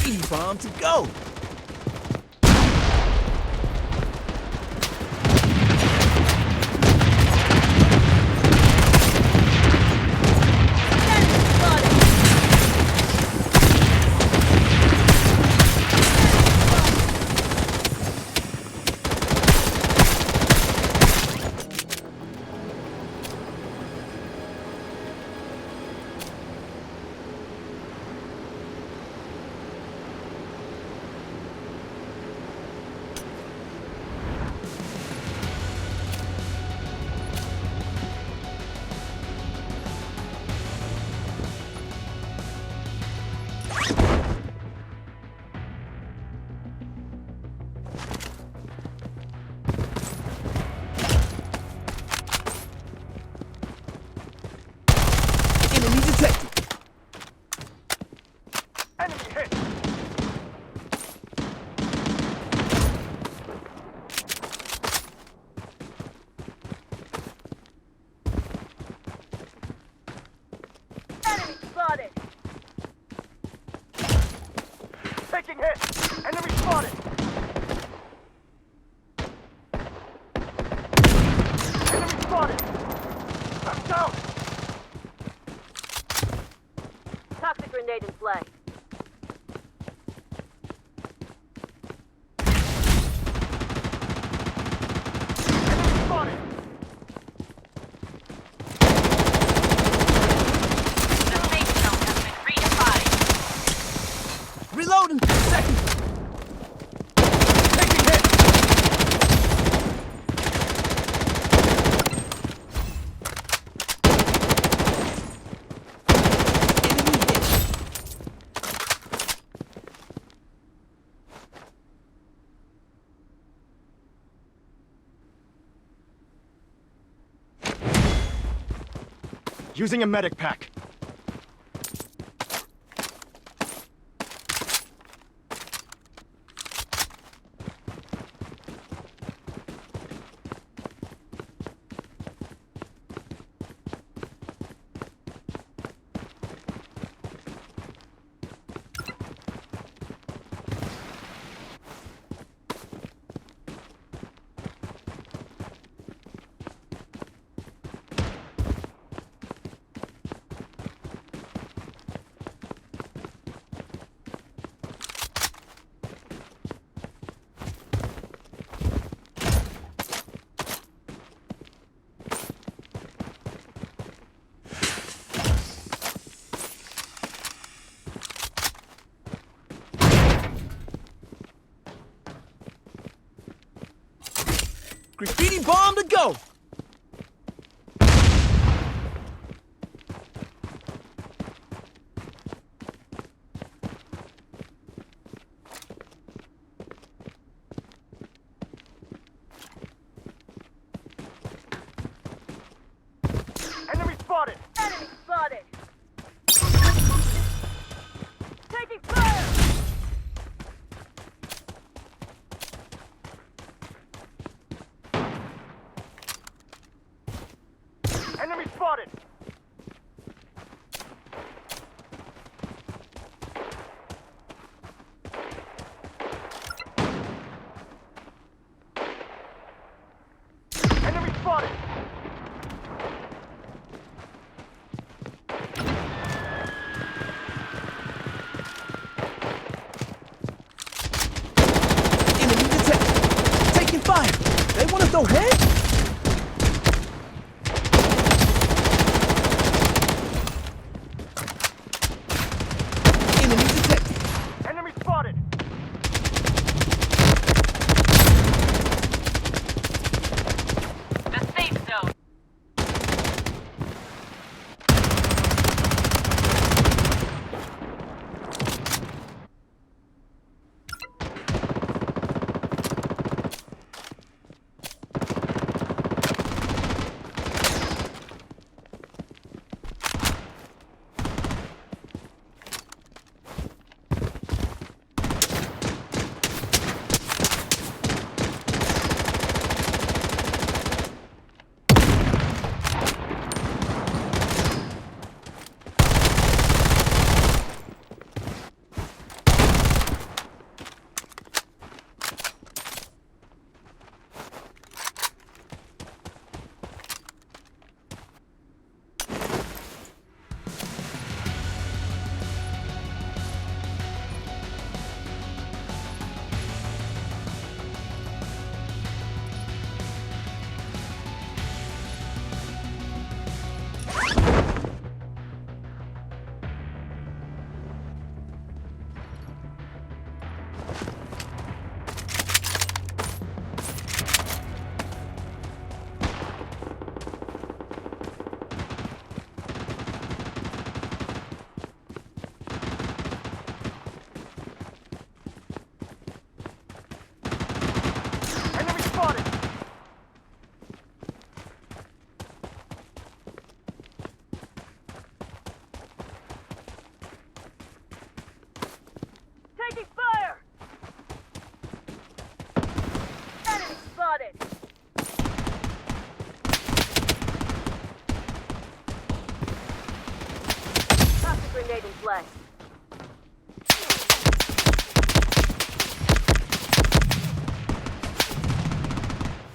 Graffiti bomb to go! Enemy detected! Enemy hit! Enemy spotted! Taking hit! Enemy spotted! Enemy spotted! I'm down! Toxic grenade in play. Enemy spotted! The safe zone has been redefined. Reloading! Second! Taking hit! Enemy hit! Using a medic pack. Graffiti bomb to go! Enemy spotted! Enemy spotted! Taking fire! Enemy spotted! Enemy spotted! grenade in play.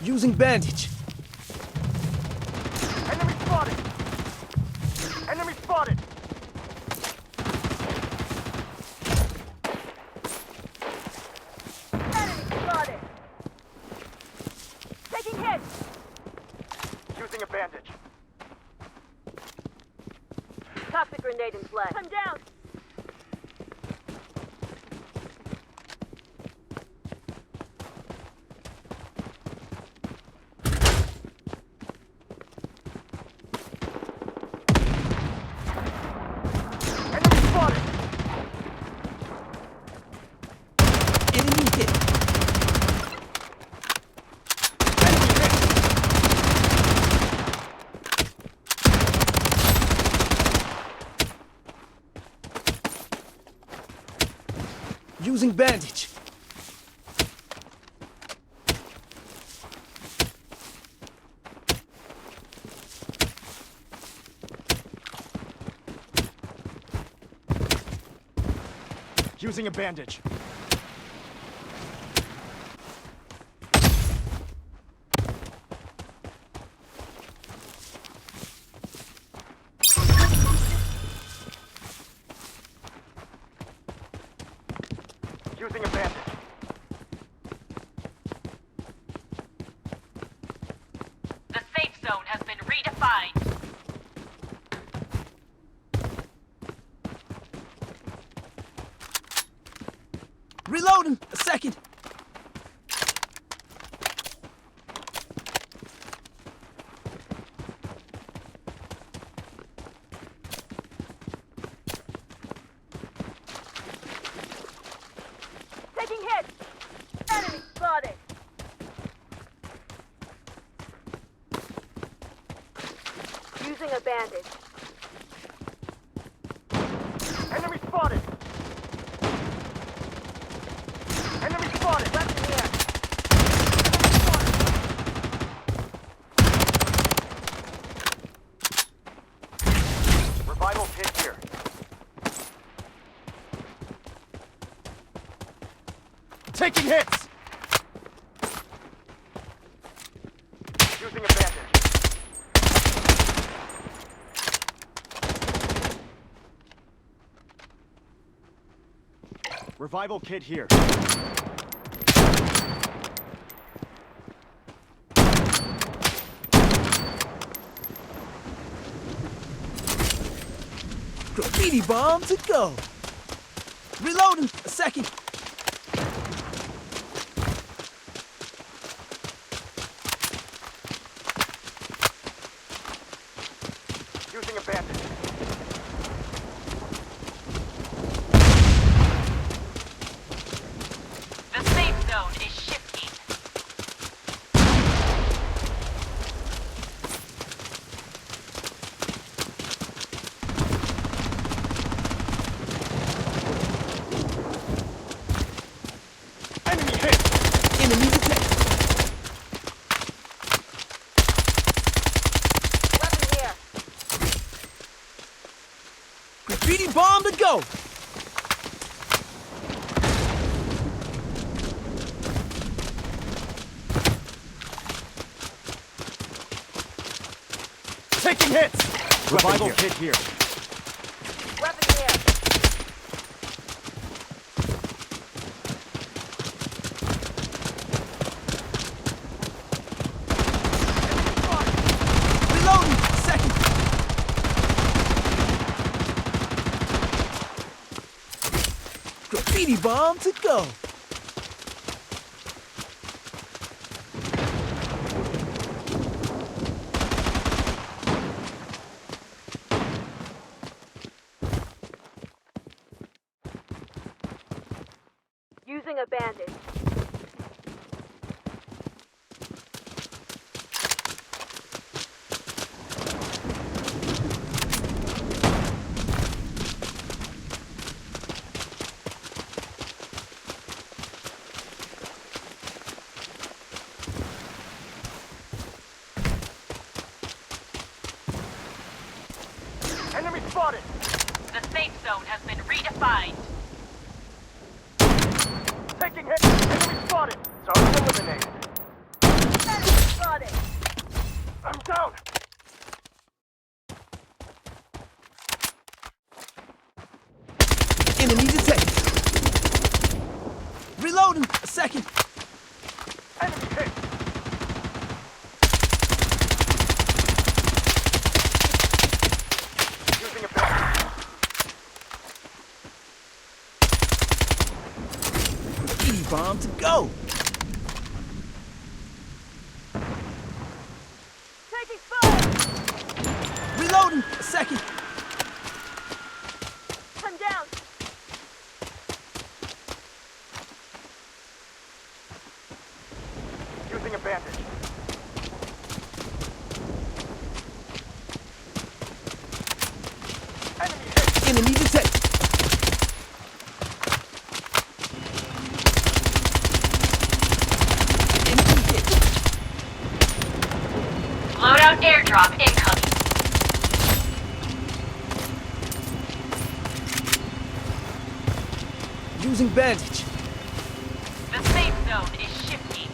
Using bandage. Enemy spotted! Enemy spotted! Enemy spotted. Taking hits. Using a bandage. Toxic grenade in play. I'm down. Enemy spotted! Enemy hit. Enemy hit! Using bandage. Using a bandage. Using a bandage. The safe zone has been redefined. Reloading. A second. Taking hits. Enemy spotted. Using a bandage. Enemy spotted! Enemy spotted! Weapon here. Revival kit here. Taking hits! Using a bandage. Revival kit here. Graffiti bomb to go. Reloading. A second. Using a bandage. The safe zone is shifting. Enemy hit! Enemy detected. Weapon here. Graffiti bomb to go. Taking hits! Revival kit here. Weapon here. Reloading. A second. Graffiti bomb to go. Using a bandage. Enemy spotted! The The safe zone has been redefined. Taking hits. Enemy spotted. Target eliminated. Enemy spotted. I'm down. Enemy detected. Reloading. A second. Enemy hit. Using a bandage. E-bomb to go. Taking fire. Reloading. A second. I'm down. Using a bandage. Enemy hit. Enemy detected. Enemy hit. Loadout airdrop incoming. Using bandage. The safe zone is shifting.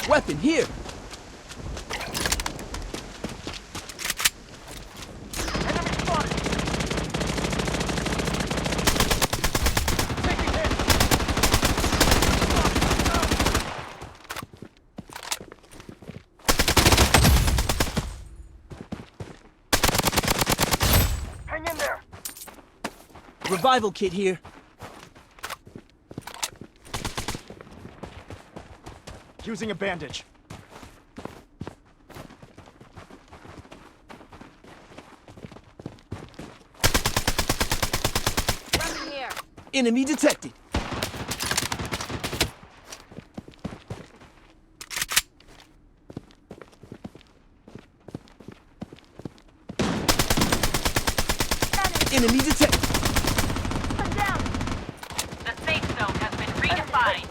Weapon here. Enemy spotted. Taking hits. Hang in there. Revival kit here. Using a bandage. Weapon here. Enemy detected. Enemy detected. I'm down. The safe zone has been redefined.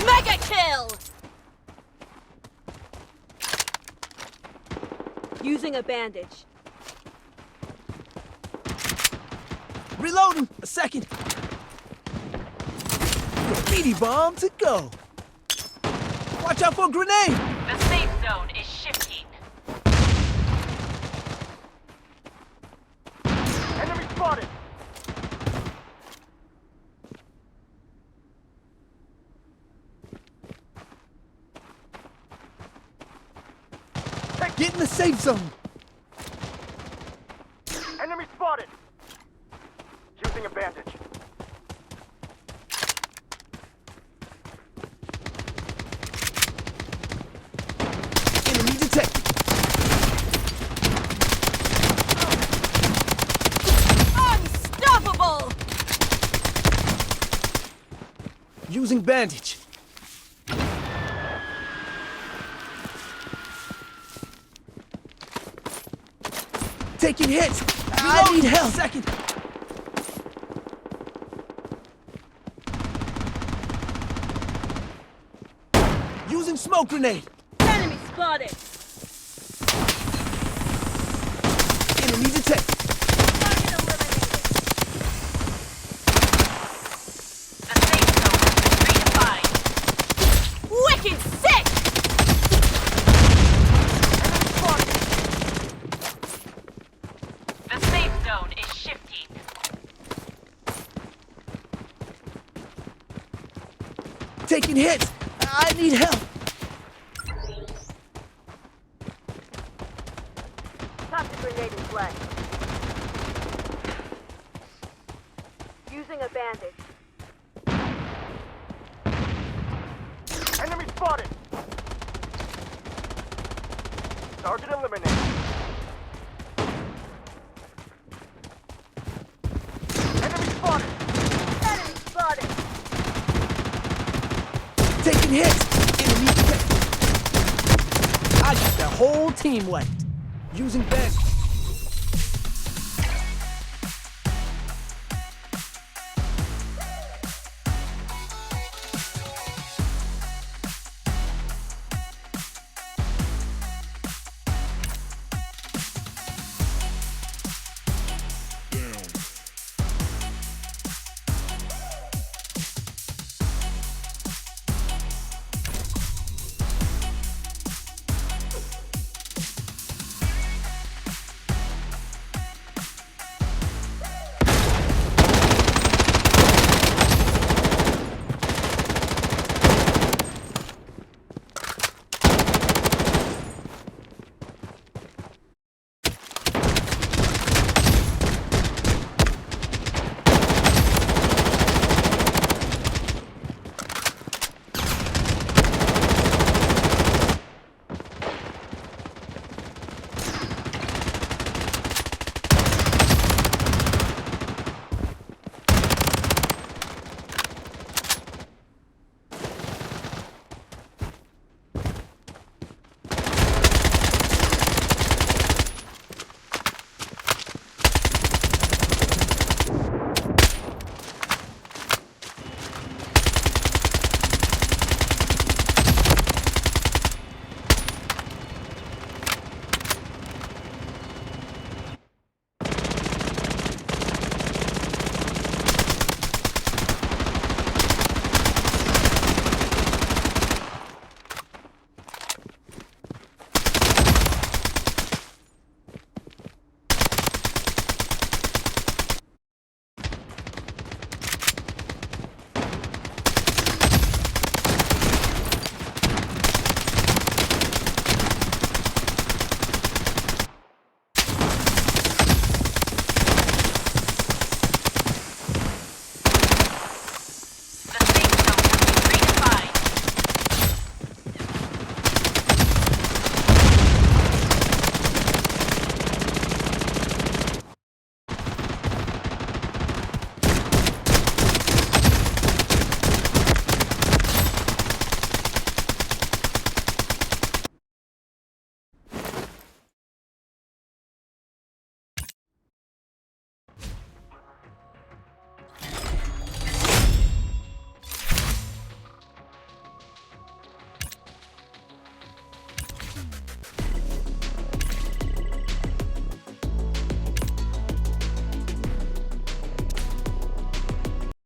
Mega kill. Using a bandage. Reloading. A second. Graffiti bomb to go. Watch out for a grenade. The safe zone is shifting. Enemy spotted. Get in the safe zone. Enemy spotted. Using a bandage. Enemy detected. Unstoppable. Using bandage. Taking hits. I need help. Second. Using smoke grenade. Enemy spotted. Enemy detected. Target eliminated. The safe zone has been redefined. Wicked sick. Enemy spotted. The safe zone is shifting. Taking hits. I need help. Toxic grenade in play. Using a bandage. Enemy spotted. Target eliminated. hit! Enemy detected. I got the whole team wiped. Using best.